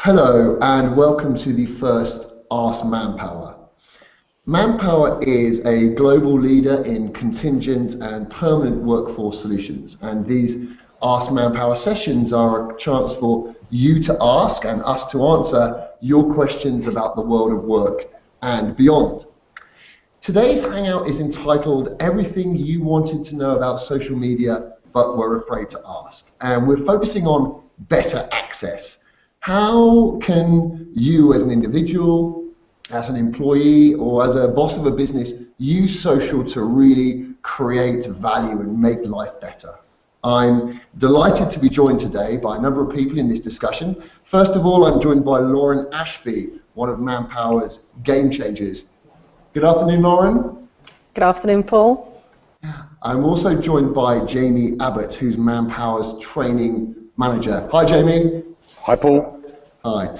Hello and welcome to the first Ask Manpower. Manpower is a global leader in contingent and permanent workforce solutions, and these Ask Manpower sessions are a chance for you to ask and us to answer your questions about the world of work and beyond. Today's Hangout is entitled Everything You Wanted to Know About Social Media But Were Afraid to Ask, and we're focusing on better access. How can you as an individual, as an employee, or as a boss of a business use social to really create value and make life better? I'm delighted to be joined today by a number of people in this discussion. First of all, I'm joined by Lauren Ashby, one of Manpower's game changers. Good afternoon, Lauren. Good afternoon, Paul. I'm also joined by Jamie Abbott, who's Manpower's training manager. Hi, Jamie. Hi, Paul. Hi.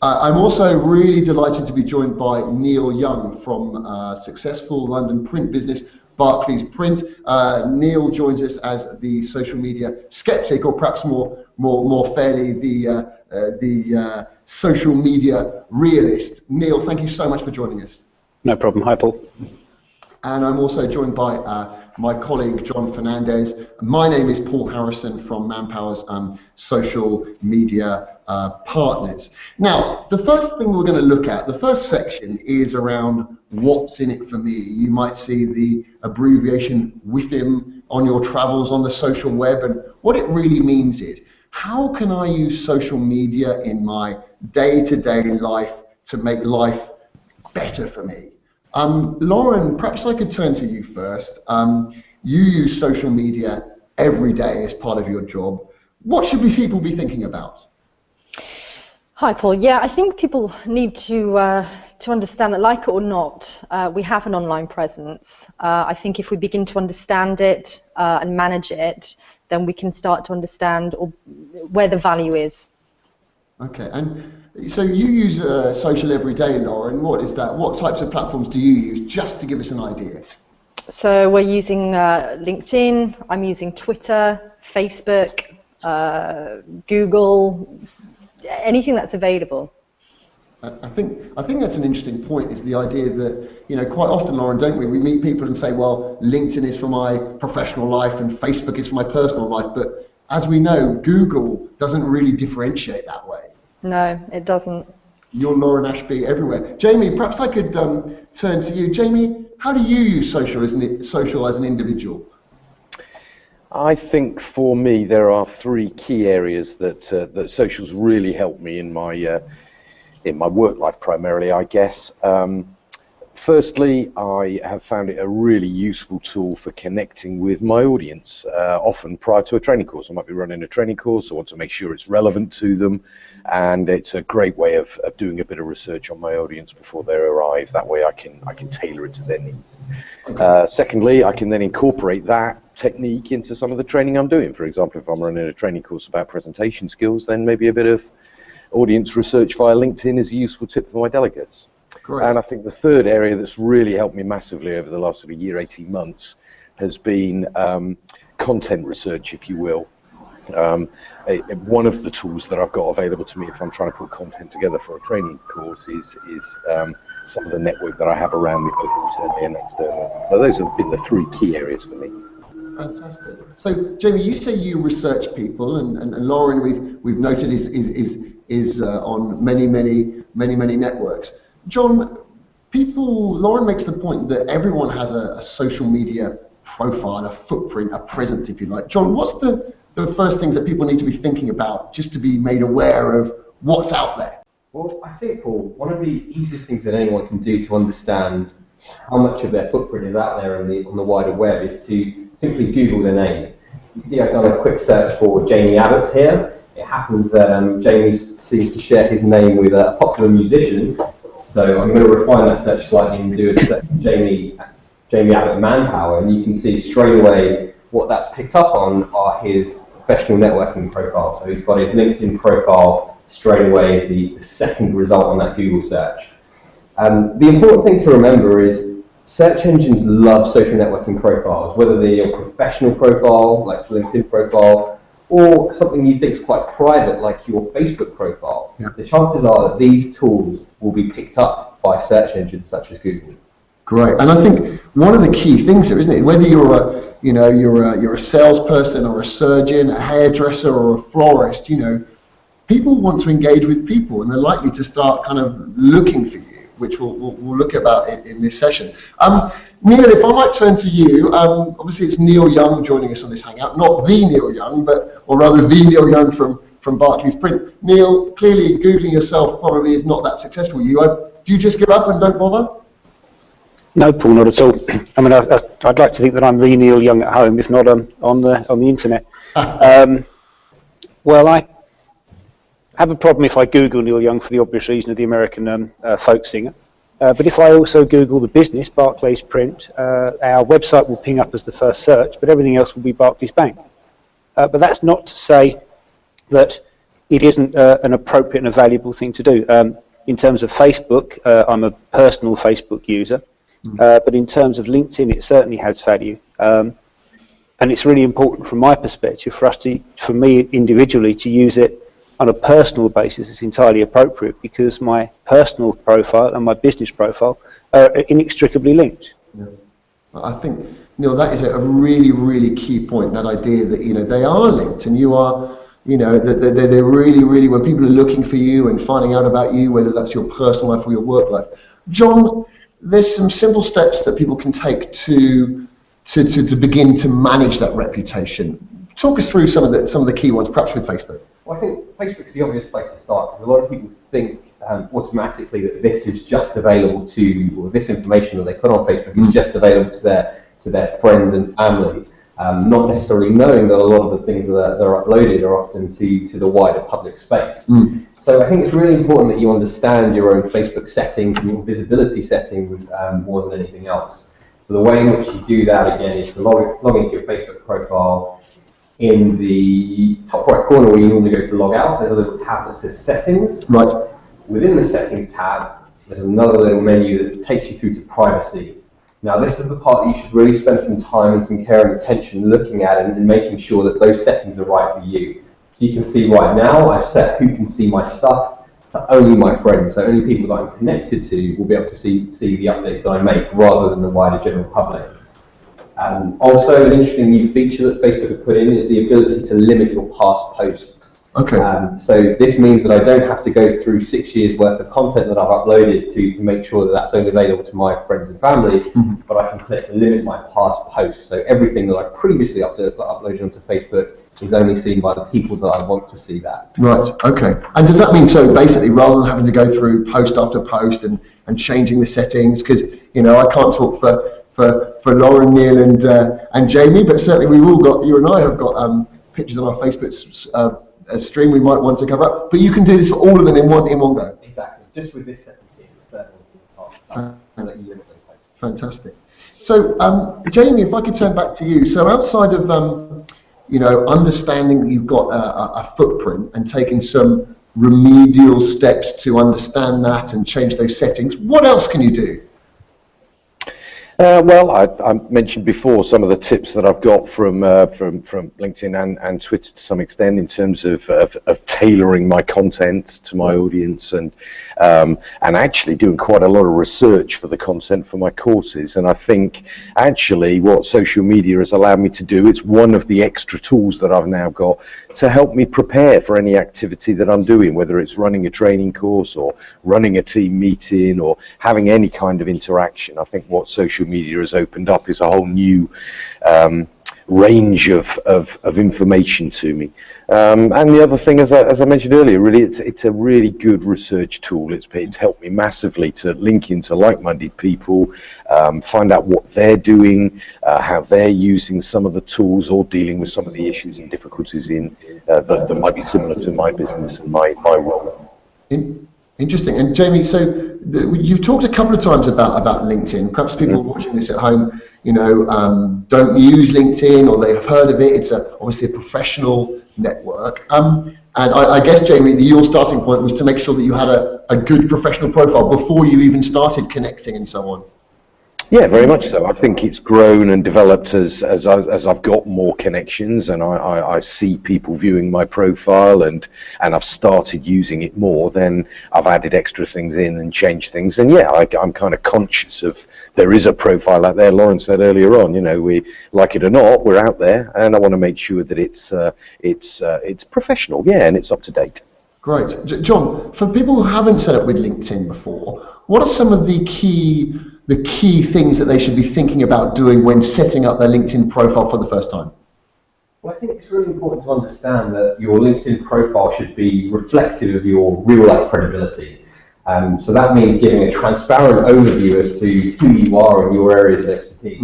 I'm also really delighted to be joined by Neil Young from successful London print business, Barclays Print. Neil joins us as the social media skeptic, or perhaps more fairly, the social media realist. Neil, thank you so much for joining us. No problem. Hi, Paul. And I'm also joined by my colleague, John Fernandez. My name is Paul Harrison from Manpower's social media partners. Now, the first thing we're going to look at, the first section, is around what's in it for me. You might see the abbreviation WIFM on your travels on the social web, and what it really means is, how can I use social media in my day-to-day life to make life better for me? Lauren, perhaps I could turn to you first. You use social media every day as part of your job. What should people be thinking about? Hi, Paul. Yeah, I think people need to understand that, like it or not, we have an online presence. I think if we begin to understand it and manage it, then we can start to understand where the value is. Okay, and so you use social every day, Lauren. What is that? What types of platforms do you use, just to give us an idea? So we're using LinkedIn, I'm using Twitter, Facebook, Google, anything that's available. I think that's an interesting point, is the idea that, quite often, Lauren, don't we meet people and say, well, LinkedIn is for my professional life and Facebook is for my personal life, but as we know, Google doesn't really differentiate that way. No, it doesn't. You're Lauren Ashby everywhere. Jamie, perhaps I could turn to you. Jamie, how do you use social as an individual? I think for me there are three key areas that socials really help me in my work life, primarily, I guess. Firstly, I have found it a really useful tool for connecting with my audience, often prior to a training course. I might be running a training course, I want to make sure it's relevant to them, and it's a great way of doing a bit of research on my audience before they arrive. That way I can tailor it to their needs. Okay. Secondly, I can then incorporate that technique into some of the training I'm doing. For example, if I'm running a training course about presentation skills, then maybe a bit of audience research via LinkedIn is a useful tip for my delegates. Great. And I think the third area that's really helped me massively over the last sort of year, 18 months, has been content research, if you will. One of the tools that I've got available to me if I'm trying to put content together for a training course is some of the network that I have around me, both internally and externally. So those have been the three key areas for me. Fantastic. So, Jamie, you say you research people, and Lauren, we've noted is on many networks. John, Lauren makes the point that everyone has a social media profile, a footprint, a presence, if you like. John, what's the first things that people need to be thinking about just to be made aware of what's out there? Well, I think, Paul, one of the easiest things that anyone can do to understand how much of their footprint is out there on the wider web is to simply Google their name. You see, I've done a quick search for Jamie Abbott here. It happens that Jamie seems to share his name with a popular musician. So I'm going to refine that search slightly and do a search for Jamie Abbott Manpower, and you can see straight away what that's picked up on are his professional networking profile. So he's got his LinkedIn profile straight away as the second result on that Google search. The important thing to remember is search engines love social networking profiles, whether they're your professional profile, like LinkedIn profile, or something you think is quite private, like your Facebook profile, Yeah. the chances are that these tools will be picked up by search engines such as Google. Great, and I think one of the key things here, isn't it? Whether you're you're a salesperson or a surgeon, a hairdresser or a florist, people want to engage with people, and they're likely to start kind of looking for you, which we'll look about in this session. Neil, if I might turn to you, obviously it's Neil Young joining us on this hangout, not the Neil Young, or rather the Neil Young from Barclays Print. Neil, clearly Googling yourself probably is not that successful. Do you just give up and don't bother? No, Paul, not at all. I mean, I'd like to think that I'm the Neil Young at home, if not on the internet. Well, I have a problem if I Google Neil Young for the obvious reason of the American folk singer. But if I also Google the business, Barclays Print, our website will ping up as the first search, but everything else will be Barclays Bank. But that's not to say that it isn't an appropriate and a valuable thing to do. In terms of Facebook, I'm a personal Facebook user. But in terms of LinkedIn, it certainly has value, and it's really important from my perspective for me individually to use it on a personal basis. It's entirely appropriate because my personal profile and my business profile are inextricably linked. Yeah. I think, Neil, that is a really, really key point. That idea that they are linked, and you are, that they're really, really, when people are looking for you and finding out about you, whether that's your personal life or your work life. John, there's some simple steps that people can take to begin to manage that reputation. Talk us through some of the key ones, perhaps with Facebook. Well, I think Facebook's the obvious place to start because a lot of people think automatically that this is just available or this information that they put on Facebook is just available to their friends and family, not necessarily knowing that a lot of the things that are uploaded are often to the wider public space. So I think it's really important that you understand your own Facebook settings and your visibility settings more than anything else. So the way in which you do that, again, is to log into your Facebook profile. In the top right corner where you normally go to log out, there's a little tab that says Settings. Right. Within the Settings tab, there's another little menu that takes you through to Privacy. Now this is the part that you should really spend some time and some care and attention looking at and making sure that those settings are right for you. So you can see right now I've set who can see my stuff to only my friends, so only people that I'm connected to will be able to see the updates that I make rather than the wider general public. Also, an interesting new feature that Facebook have put in is the ability to limit your past posts. Okay. So this means that I don't have to go through 6 years worth of content that I've uploaded to make sure that that's only available to my friends and family, but I can click limit my past posts. So everything that I previously uploaded onto Facebook is only seen by the people that I want to see that. Right, okay. And does that mean, so basically, rather than having to go through post after post and changing the settings, because, I can't talk for Lauren, Neil and Jamie, but certainly you and I have got pictures on our Facebook stream we might want to cover up, but you can do this for all of them in one go. Exactly, just with this setting here, the third one. Fantastic. So, Jamie, if I could turn back to you. So outside of understanding that you've got a footprint and taking some remedial steps to understand that and change those settings, what else can you do? Well, I mentioned before some of the tips that I've got from LinkedIn and Twitter to some extent in terms of tailoring my content to my audience and actually doing quite a lot of research for the content for my courses. And I think actually what social media has allowed me to do, it's one of the extra tools that I've now got to help me prepare for any activity that I'm doing, whether it's running a training course or running a team meeting or having any kind of interaction. I think what social media has opened up is a whole new range of information to me. And the other thing, as I mentioned earlier, really it's a really good research tool. It's helped me massively to link into like-minded people, find out what they're doing, how they're using some of the tools or dealing with some of the issues and difficulties that might be similar to my business and my role. Interesting. And Jamie, so you've talked a couple of times about LinkedIn. Perhaps people watching this at home, don't use LinkedIn or they have heard of it. It's obviously a professional network. And I guess, Jamie, your starting point was to make sure that you had a good professional profile before you even started connecting and so on. Yeah, very much so. I think it's grown and developed as I've got more connections, and I see people viewing my profile, and I've started using it more. Then I've added extra things in and changed things, and yeah, I'm kind of conscious of there is a profile out there. Lauren said earlier on, you know, we like it or not, we're out there, and I want to make sure that it's professional, yeah, and it's up to date. Great, John. For people who haven't set up with LinkedIn before, what are some of the key things that they should be thinking about doing when setting up their LinkedIn profile for the first time? Well, I think it's really important to understand that your LinkedIn profile should be reflective of your real-life credibility. So that means giving a transparent overview as to who you are and your areas of expertise.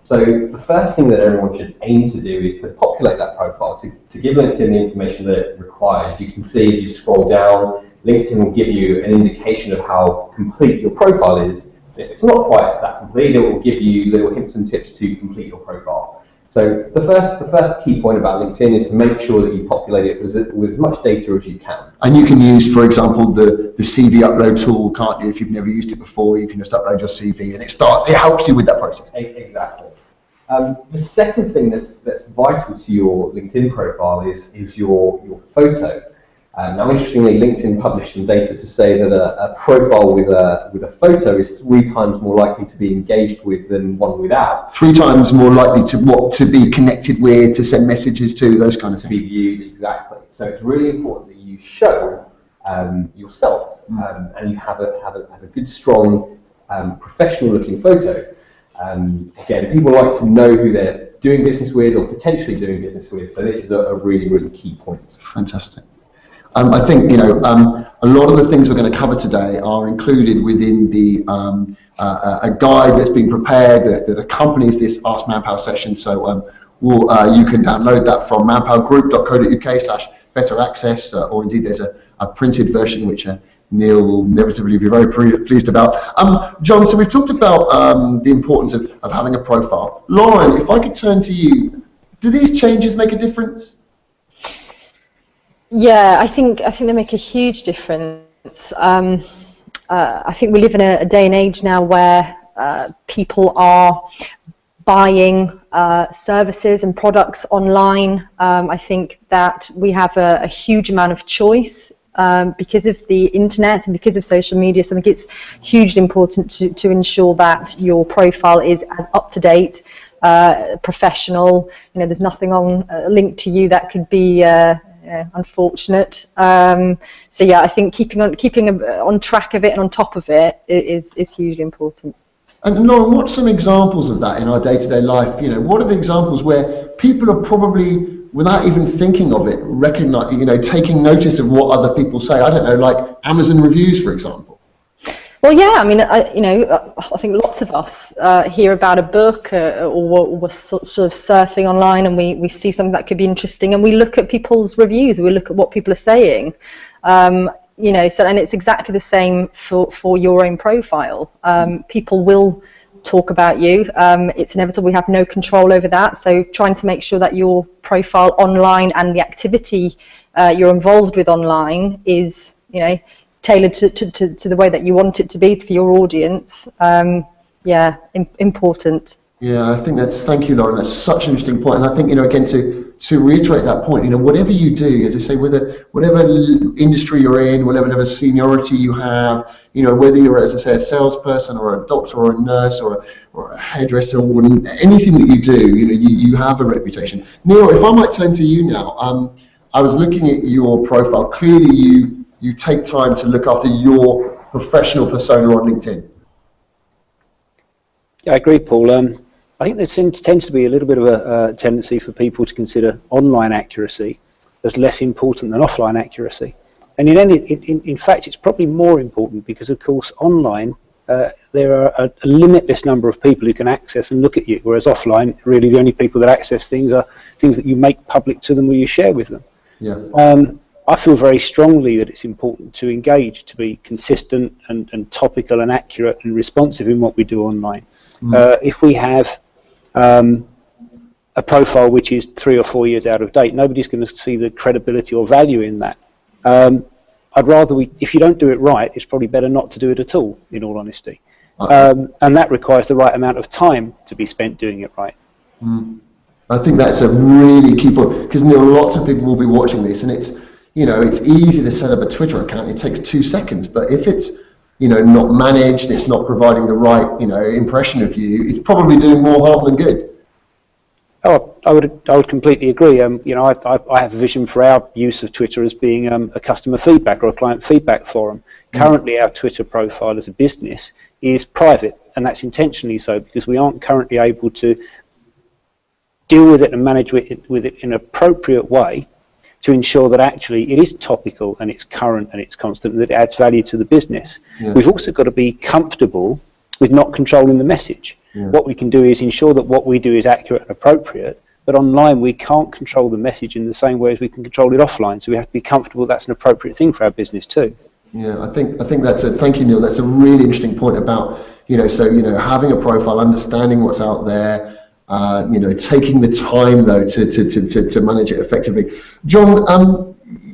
So the first thing that everyone should aim to do is to populate that profile, to give LinkedIn the information that it requires. You can see as you scroll down, LinkedIn will give you an indication of how complete your profile is. If it's not quite that complete, it will give you little hints and tips to complete your profile. So the first key point about LinkedIn is to make sure that you populate it with as much data as you can. And you can use, for example, the CV upload tool, can't you? If you've never used it before, you can just upload your CV and it helps you with that process. Exactly. The second thing that's vital to your LinkedIn profile is your photo. Now, interestingly, LinkedIn published some data to say that a profile with a photo is 3 times more likely to be engaged with than one without. 3 times more likely to be connected with, to send messages to, those kind of things. To be viewed, exactly. So it's really important that you show yourself and you have a good, strong, professional-looking photo. Again, people like to know who they're doing business with or potentially doing business with. So this is a really, really key point. Fantastic. I think, you know, a lot of the things we're going to cover today are included within the a guide that's been prepared that accompanies this Ask Manpower session. So you can download that from manpowergroup.co.uk/better access, or indeed there's a printed version which Neil will inevitably be very pleased about. John, so we've talked about the importance of having a profile. Lauren, if I could turn to you, do these changes make a difference? Yeah, I think they make a huge difference. I think we live in a day and age now where people are buying services and products online. I think that we have a huge amount of choice because of the internet and because of social media. So I think it's hugely important to ensure that your profile is as up to date, professional. You know, there's nothing on linked to you that could be unfortunate. So yeah, I think keeping on track of it and on top of it is hugely important. And Lauren, what's some examples of that in our day-to-day life? You know, what are the examples where people are probably, without even thinking of it, taking notice of what other people say? I don't know, like Amazon reviews, for example. Well, yeah, I mean, I think lots of us hear about a book or we're sort of surfing online and we see something that could be interesting and we look at people's reviews, we look at what people are saying. So, and it's exactly the same for your own profile. People will talk about you. It's inevitable. We have no control over that. So trying to make sure that your profile online and the activity you're involved with online is, tailored to the way that you want it to be for your audience. Important. Yeah, I think thank you, Lauren. That's such an interesting point. And I think, again, to reiterate that point, whatever you do, as I say, whatever industry you're in, whatever seniority you have, whether you're, as I say, a salesperson or a doctor or a nurse or a hairdresser or anything that you do, you have a reputation. Neil, if I might turn to you now, I was looking at your profile. Clearly, you take time to look after your professional persona on LinkedIn. Yeah, I agree, Paul. I think there tends to be a little bit of a tendency for people to consider online accuracy as less important than offline accuracy. And in fact, it's probably more important because, of course, online, there are a limitless number of people who can access and look at you, whereas offline, really the only people that access things are things that you make public to them or you share with them. Yeah. I feel very strongly that it's important to engage, to be consistent and topical and accurate and responsive in what we do online. If we have a profile which is 3 or 4 years out of date, nobody's going to see the credibility or value in that. I'd rather if you don't do it right, it's probably better not to do it at all, in all honesty. And that requires the right amount of time to be spent doing it right. I think that's a really key point, because Neil, lots of people will be watching this, and it's easy to set up a Twitter account. It takes 2 seconds, but if it's not managed, it's not providing the right impression of you, it's probably doing more harm than good. Oh, I would completely agree. I have a vision for our use of Twitter as being a customer feedback or a client feedback forum. Currently, our Twitter profile as a business is private, and that's intentionally so, because we aren't currently able to deal with it and manage with it in an appropriate way to ensure that actually it is topical and it's current and it's constant and that it adds value to the business. Yeah. We've also got to be comfortable with not controlling the message. Yeah. What we can do is ensure that what we do is accurate and appropriate, but online we can't control the message in the same way as we can control it offline, so we have to be comfortable that's an appropriate thing for our business too. Yeah, I think that's thank you, Neil. That's a really interesting point about having a profile, understanding what's out there, taking the time though to manage it effectively. John,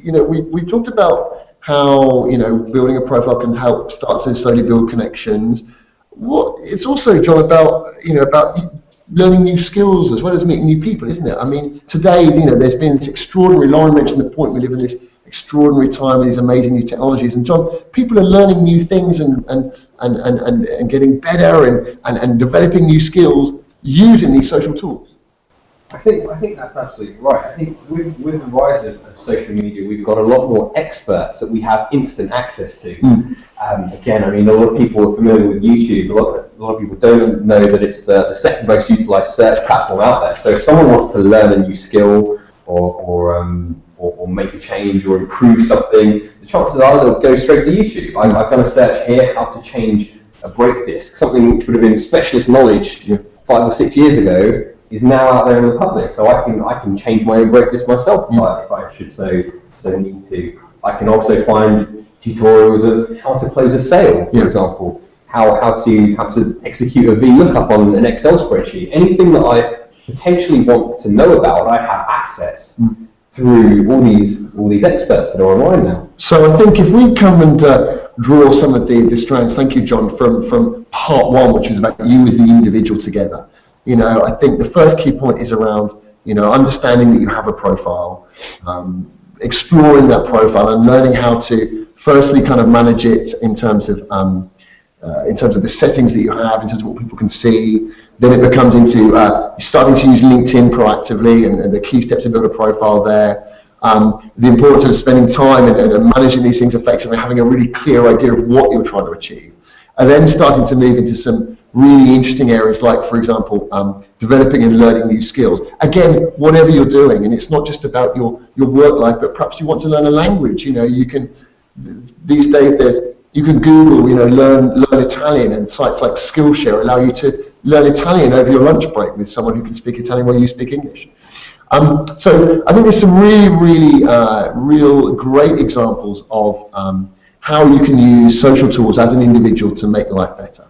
we talked about how building a profile can help start to slowly build connections. It's also, John, about learning new skills as well as meeting new people, isn't it? I mean, today there's been this extraordinary. Lauren mentioned the point, we live in this extraordinary time with these amazing new technologies, and John, people are learning new things and getting better and developing new skills using these social tools. I think that's absolutely right. I think with the rise of social media, we've got a lot more experts that we have instant access to. Again, I mean, a lot of people are familiar with YouTube. A lot of people don't know that it's the second most utilized search platform out there. So if someone wants to learn a new skill or make a change or improve something, the chances are they'll go straight to YouTube. I've done a search here, how to change a brake disc, something which would have been specialist knowledge 5 or 6 years ago is now out there in the public. So I can change my own brake disc myself if I should so need to. I can also find tutorials of how to close a sale, for example, how to execute a VLOOKUP on an Excel spreadsheet. Anything that I potentially want to know about, I have access through all these experts that are online now. So I think if we come and draw some of the strands, thank you, John, from part one, which is about you as the individual together. I think the first key point is around, understanding that you have a profile, exploring that profile and learning how to firstly kind of manage it in terms of the settings that you have, in terms of what people can see. Then it becomes into starting to use LinkedIn proactively and the key steps to build a profile there. The importance of spending time and managing these things effectively, having a really clear idea of what you're trying to achieve. And then starting to move into some really interesting areas like, for example, developing and learning new skills. Again, whatever you're doing, and it's not just about your work life, but perhaps you want to learn a language. You can, these days you can Google, learn Italian, and sites like Skillshare allow you to learn Italian over your lunch break with someone who can speak Italian while you speak English. So I think there's some really real great examples of how you can use social tools as an individual to make life better.